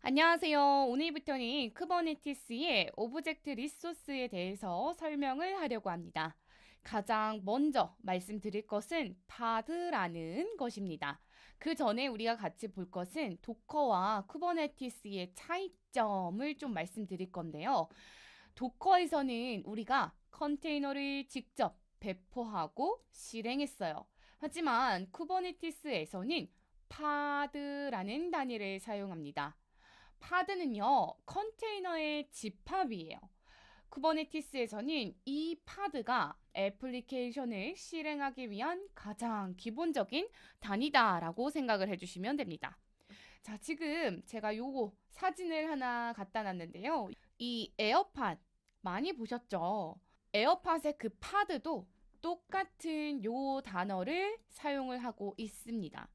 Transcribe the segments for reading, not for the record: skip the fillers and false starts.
안녕하세요. 오늘부터는 쿠버네티스의 오브젝트 리소스에 대해서 설명을 하려고 합니다. 가장 먼저 말씀드릴 것은 파드라는 것입니다. 그 전에 우리가 같이 볼 것은 도커와 쿠버네티스의 차이점을 좀 말씀드릴 건데요. 도커에서는 우리가 컨테이너를 직접 배포하고 실행했어요. 하지만 쿠버네티스에서는 파드라는 단위를 사용합니다. 파드는요, 컨테이너의 집합이에요. 쿠버네티스에서는 이 파드가 애플리케이션을 실행하기 위한 가장 기본적인 단위다라고 생각을 해주시면 됩니다. 자, 지금 제가 요거 사진을 하나 갖다 놨는데요. 이 에어팟 많이 보셨죠? 에어팟의 그 파드도 똑같은 요 단어를 사용을 하고 있습니다.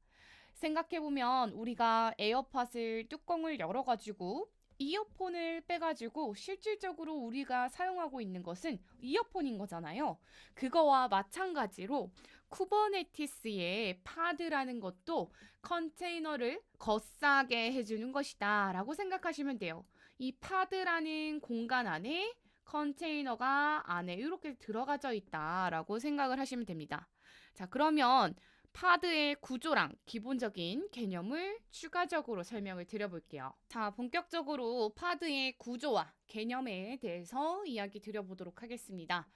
생각해보면 우리가 에어팟을 뚜껑을 열어가지고 이어폰을 빼가지고 실질적으로 우리가 사용하고 있는 것은 이어폰인 거잖아요. 그거와 마찬가지로 쿠버네티스의 파드라는 것도 컨테이너를 거싸게 해주는 것이다 라고 생각하시면 돼요. 이 파드라는 공간 안에 컨테이너가 안에 이렇게 들어가져 있다라고 생각을 하시면 됩니다. 자, 그러면 파드의 구조랑 기본적인 개념을 추가적으로 설명을 드려볼게요. 자, 본격적으로 파드의 구조와 개념에 대해서 이야기 드려보도록 하겠습니다.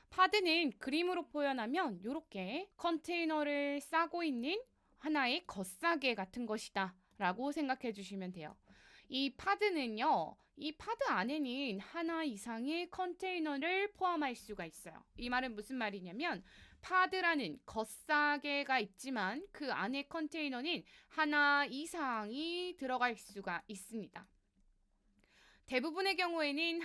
파드는 그림으로 표현하면 이렇게 컨테이너를 싸고 있는 하나의 겉싸개 같은 것이다 라고 생각해 주시면 돼요. 이 파드는요, 이 파드 안에는 하나 이상의 컨테이너를 포함할 수가 있어요. 이 말은 무슨 말이냐면 파드라는 겉싸개가 있지만 그 안에 컨테이너는 하나 이상이 들어갈 수가 있습니다. 대부분의 경우에는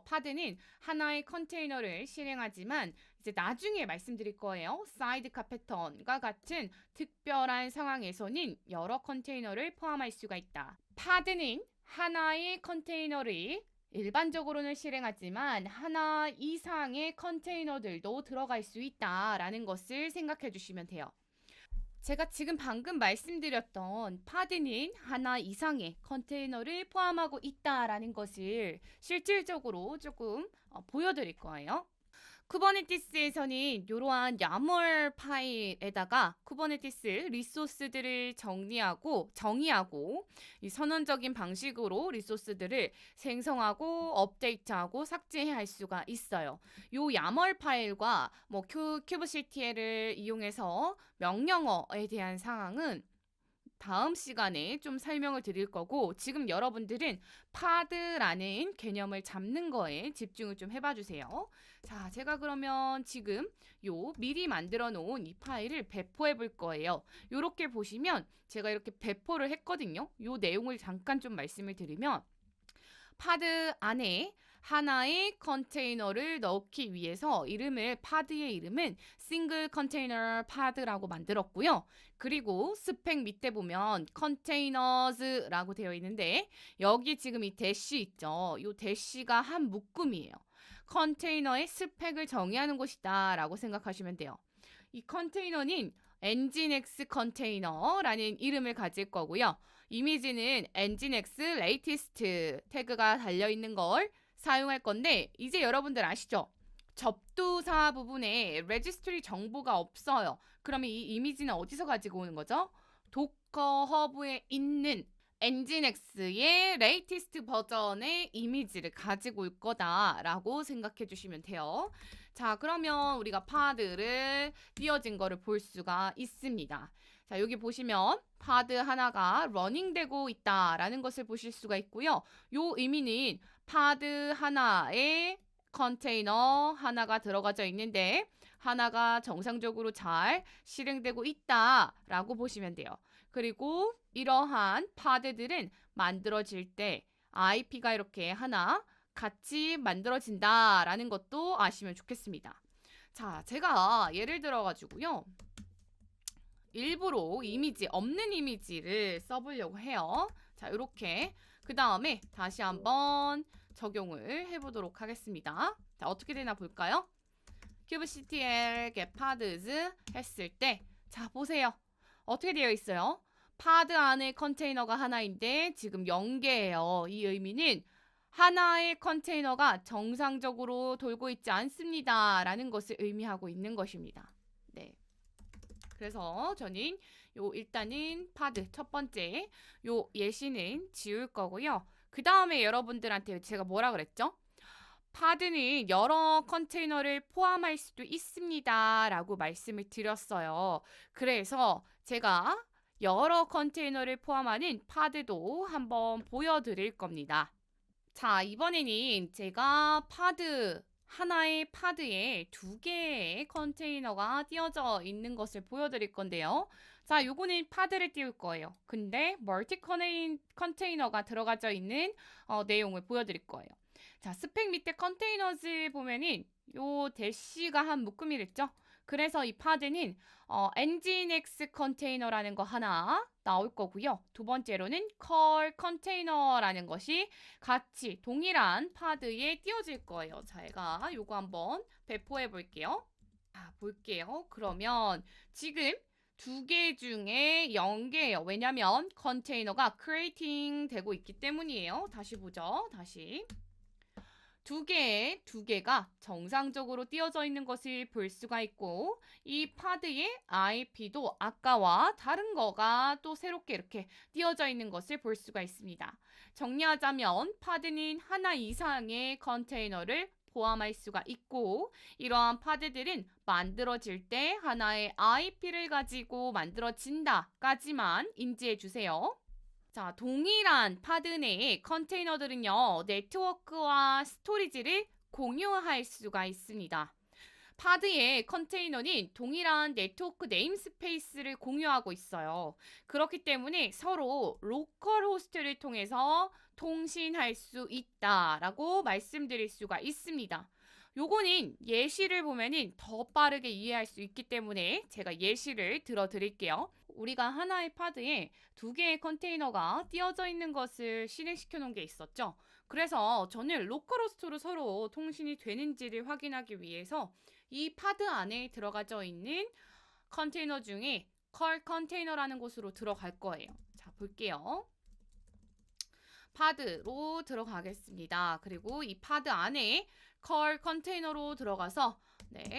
파드는 하나의 컨테이너를 실행하지만 이제 나중에 말씀드릴 거예요. 사이드카 패턴과 같은 특별한 상황에서는 여러 컨테이너를 포함할 수가 있다. 파드는 하나의 컨테이너를 일반적으로는 실행하지만 하나 이상의 컨테이너들도 들어갈 수 있다라는 것을 생각해 주시면 돼요. 제가 지금 방금 말씀드렸던 파드는 하나 이상의 컨테이너를 포함하고 있다라는 것을 실질적으로 조금 보여드릴 거예요. 쿠버네티스에서는 이러한 야멀 파일에다가 쿠버네티스 리소스들을 정의하고 이 선언적인 방식으로 리소스들을 생성하고 업데이트하고 삭제할 수가 있어요. 요 야멀 파일과 뭐 큐브CTL을 이용해서 명령어에 대한 상황은 다음 시간에 좀 설명을 드릴 거고 지금 여러분들은 파드라는 개념을 잡는 거에 집중을 좀 해봐 주세요. 자, 제가 그러면 지금 요 미리 만들어 놓은 이 파일을 배포해 볼 거예요. 요렇게 보시면 제가 이렇게 배포를 했거든요. 요 내용을 잠깐 좀 말씀을 드리면 파드 안에 하나의 컨테이너를 넣기 위해서 파드의 이름은 싱글 컨테이너 파드라고 만들었고요. 그리고 스펙 밑에 보면 컨테이너즈라고 되어 있는데 여기 지금 이 대시 있죠. 이 대시가 한 묶음이에요. 컨테이너의 스펙을 정의하는 곳이다 라고 생각하시면 돼요. 이 컨테이너는 엔진X 컨테이너라는 이름을 가질 거고요. 이미지는 엔진X 레이티스트 태그가 달려있는 걸 사용할 건데 이제 여러분들 아시죠? 접두사 부분에 레지스트리 정보가 없어요. 그러면 이 이미지는 어디서 가지고 오는 거죠? 도커 허브에 있는 엔진X의 레이티스트 버전의 이미지를 가지고 올 거다라고 생각해 주시면 돼요. 자, 그러면 우리가 파드를 띄어진 거를 볼 수가 있습니다. 자, 여기 보시면 파드 하나가 러닝되고 있다라는 것을 보실 수가 있고요. 요 의미는 파드 하나에 컨테이너 하나가 들어가져 있는데 하나가 정상적으로 잘 실행되고 있다라고 보시면 돼요. 그리고 이러한 파드들은 만들어질 때 IP가 이렇게 하나 같이 만들어진다라는 것도 아시면 좋겠습니다. 자, 제가 예를 들어가지고요. 일부러 없는 이미지를 써보려고 해요. 자, 이렇게 그 다음에 다시 한번 적용을 해보도록 하겠습니다. 자, 어떻게 되나 볼까요? kubectl get paths 했을 때 자, 보세요. 어떻게 되어 있어요? 파드 안에 컨테이너가 하나인데 지금 0개예요. 이 의미는 하나의 컨테이너가 정상적으로 돌고 있지 않습니다. 라는 것을 의미하고 있는 것입니다. 네. 그래서 저는 일단은 파드 첫 번째 요 예시는 지울 거고요. 그 다음에 여러분들한테 제가 뭐라 그랬죠? 파드는 여러 컨테이너를 포함할 수도 있습니다. 라고 말씀을 드렸어요. 그래서 제가 여러 컨테이너를 포함하는 파드도 한번 보여드릴 겁니다. 자, 이번에는 제가 하나의 파드에 2개의 컨테이너가 띄어져 있는 것을 보여드릴 건데요. 자, 요거는 파드를 띄울 거예요. 근데 멀티 컨테이너가 들어가져 있는 내용을 보여드릴 거예요. 자, 스펙 밑에 컨테이너즈 보면은 요 대시가 한 묶음이랬죠? 그래서 이 파드는 nginx 컨테이너라는 거 하나 나올 거고요. 두 번째로는 call 컨테이너라는 것이 같이 동일한 파드에 띄워질 거예요. 제가 요거 한번 배포해 볼게요. 자, 볼게요. 그러면 지금 2개 중에 0개예요. 왜냐면 컨테이너가 creating 되고 있기 때문이에요. 다시 보죠. 다시. 2개가 정상적으로 띄어져 있는 것을 볼 수가 있고 이 파드의 IP도 아까와 다른 거가 또 새롭게 이렇게 띄어져 있는 것을 볼 수가 있습니다. 정리하자면 파드는 하나 이상의 컨테이너를 포함할 수가 있고 이러한 파드들은 만들어질 때 하나의 IP를 가지고 만들어진다까지만 인지해 주세요. 자, 동일한 파드 내의 컨테이너들은요, 네트워크와 스토리지를 공유할 수가 있습니다. 파드의 컨테이너는 동일한 네트워크 네임스페이스를 공유하고 있어요. 그렇기 때문에 서로 로컬 호스트를 통해서 통신할 수 있다라고 말씀드릴 수가 있습니다. 요거는 예시를 보면은 더 빠르게 이해할 수 있기 때문에 제가 예시를 들어드릴게요. 우리가 하나의 파드에 2개의 컨테이너가 띄어져 있는 것을 실행시켜 놓은 게 있었죠. 그래서 저는 로컬 호스트로 서로 통신이 되는지를 확인하기 위해서 이 파드 안에 들어가져 있는 컨테이너 중에 컬 컨테이너라는 곳으로 들어갈 거예요. 자, 볼게요. 파드로 들어가겠습니다. 그리고 이 파드 안에 컬 컨테이너로 들어가서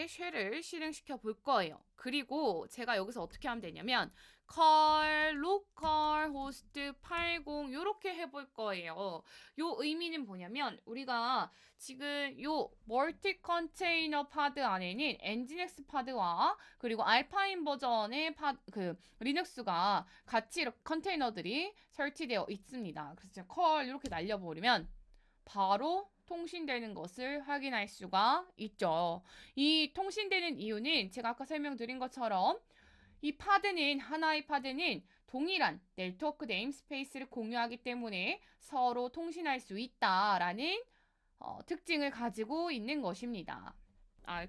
쉘을 실행시켜 볼 거예요. 그리고 제가 여기서 어떻게 하면 되냐면 컬 로컬 호스트 80 이렇게 해볼 거예요. 요 의미는 뭐냐면 우리가 지금 요 멀티 컨테이너 파드 안에는 엔진엑스 파드와 그리고 알파인 버전의 리눅스가 같이 이렇게 컨테이너들이 설치되어 있습니다. 그래서 컬 이렇게 날려버리면 바로 통신되는 것을 확인할 수가 있죠. 이 통신되는 이유는 제가 아까 설명드린 것처럼 이 하나의 파드는 동일한 네트워크 네임스페이스를 공유하기 때문에 서로 통신할 수 있다라는 특징을 가지고 있는 것입니다.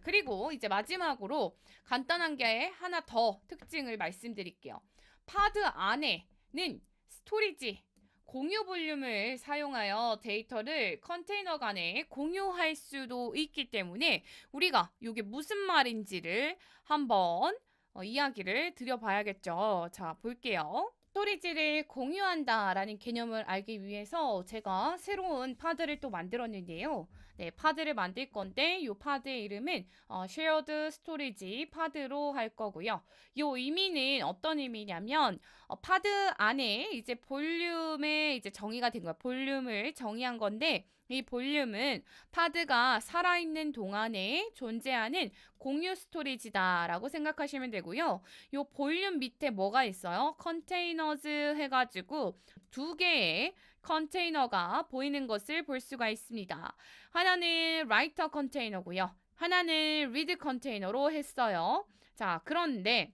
그리고 이제 마지막으로 간단한 게 하나 더 특징을 말씀드릴게요. 파드 안에는 스토리지, 공유 볼륨을 사용하여 데이터를 컨테이너 간에 공유할 수도 있기 때문에 우리가 이게 무슨 말인지를 한번 이야기를 드려봐야겠죠. 자, 볼게요. 스토리지를 공유한다라는 개념을 알기 위해서 제가 새로운 파드를 또 만들었는데요. 네, 파드를 만들 건데 이 파드의 이름은 Shared Storage 파드로 할 거고요. 이 의미는 어떤 의미냐면 파드 안에 이제 볼륨에 이제 정의가 된 거야. 볼륨을 정의한 건데 이 볼륨은 파드가 살아있는 동안에 존재하는 공유 스토리지다라고 생각하시면 되고요. 이 볼륨 밑에 뭐가 있어요? 컨테이너즈 해가지고 2개의 컨테이너가 보이는 것을 볼 수가 있습니다. 하나는 라이터 컨테이너고요. 하나는 리드 컨테이너로 했어요. 자, 그런데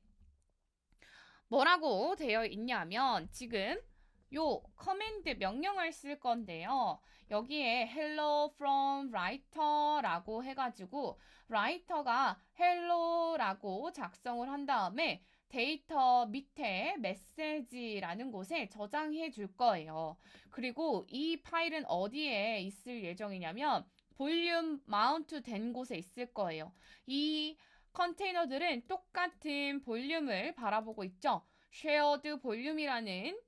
뭐라고 되어 있냐면 지금 요 커맨드 명령을 쓸 건데요. 여기에 hello from writer라고 해가지고 writer가 hello라고 작성을 한 다음에 데이터 밑에 메시지라는 곳에 저장해 줄 거예요. 그리고 이 파일은 어디에 있을 예정이냐면 볼륨 마운트 된 곳에 있을 거예요. 이 컨테이너들은 똑같은 볼륨을 바라보고 있죠. shared volume이라는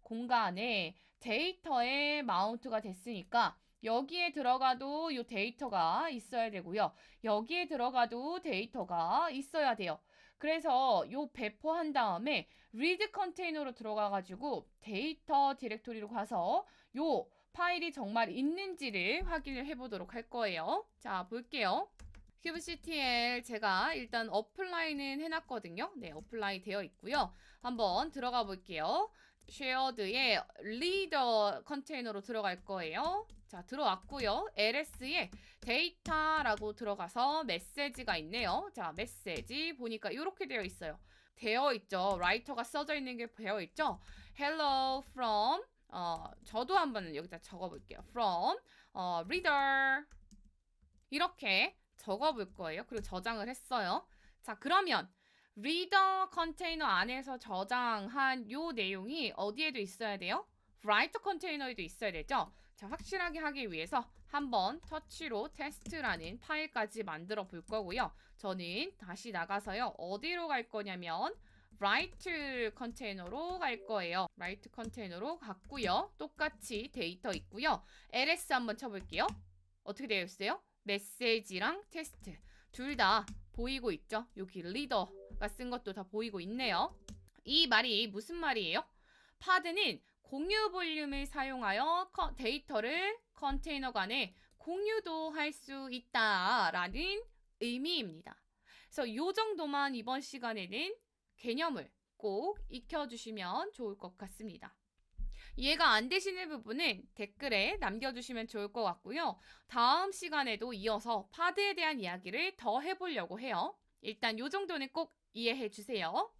공간에 데이터의 마운트가 됐으니까 여기에 들어가도 이 데이터가 있어야 되고요. 여기에 들어가도 데이터가 있어야 돼요. 그래서 요 배포한 다음에 read 컨테이너로 들어가가지고 데이터 디렉토리로 가서 요 파일이 정말 있는지를 확인을 해보도록 할 거예요. 자, 볼게요. kubectl 제가 일단 어플라이는 해놨거든요. 네, 어플라이 되어 있고요. 한번 들어가 볼게요. shared의 리더 컨테이너로 들어갈 거예요. 자, 들어왔고요. ls에 데이터라고 들어가서 메시지가 있네요. 자, 메시지 보니까 이렇게 되어 있어요. 되어 있죠. 라이터가 써져 있는 게 되어 있죠. hello from 저도 한번 여기다 적어 볼게요. from reader 이렇게 적어 볼 거예요. 그리고 저장을 했어요. 자, 그러면 리더 컨테이너 안에서 저장한 요 내용이 어디에도 있어야 돼요? write 컨테이너에도 있어야 되죠? 자, 확실하게 하기 위해서 한번 터치로 테스트라는 파일까지 만들어 볼 거고요. 저는 다시 나가서요. 어디로 갈 거냐면 write 컨테이너로 갈 거예요. write 컨테이너로 갔고요. 똑같이 데이터 있고요. ls 한번 쳐볼게요. 어떻게 되어 있어요? 메시지랑 테스트 둘 다 보이고 있죠? 여기 리더가 쓴 것도 다 보이고 있네요. 이 말이 무슨 말이에요? 파드는 공유 볼륨을 사용하여 데이터를 컨테이너 간에 공유도 할 수 있다라는 의미입니다. 그래서 이 정도만 이번 시간에는 개념을 꼭 익혀주시면 좋을 것 같습니다. 이해가 안 되시는 부분은 댓글에 남겨주시면 좋을 것 같고요. 다음 시간에도 이어서 파드에 대한 이야기를 더 해보려고 해요. 일단 이 정도는 꼭 이해해 주세요.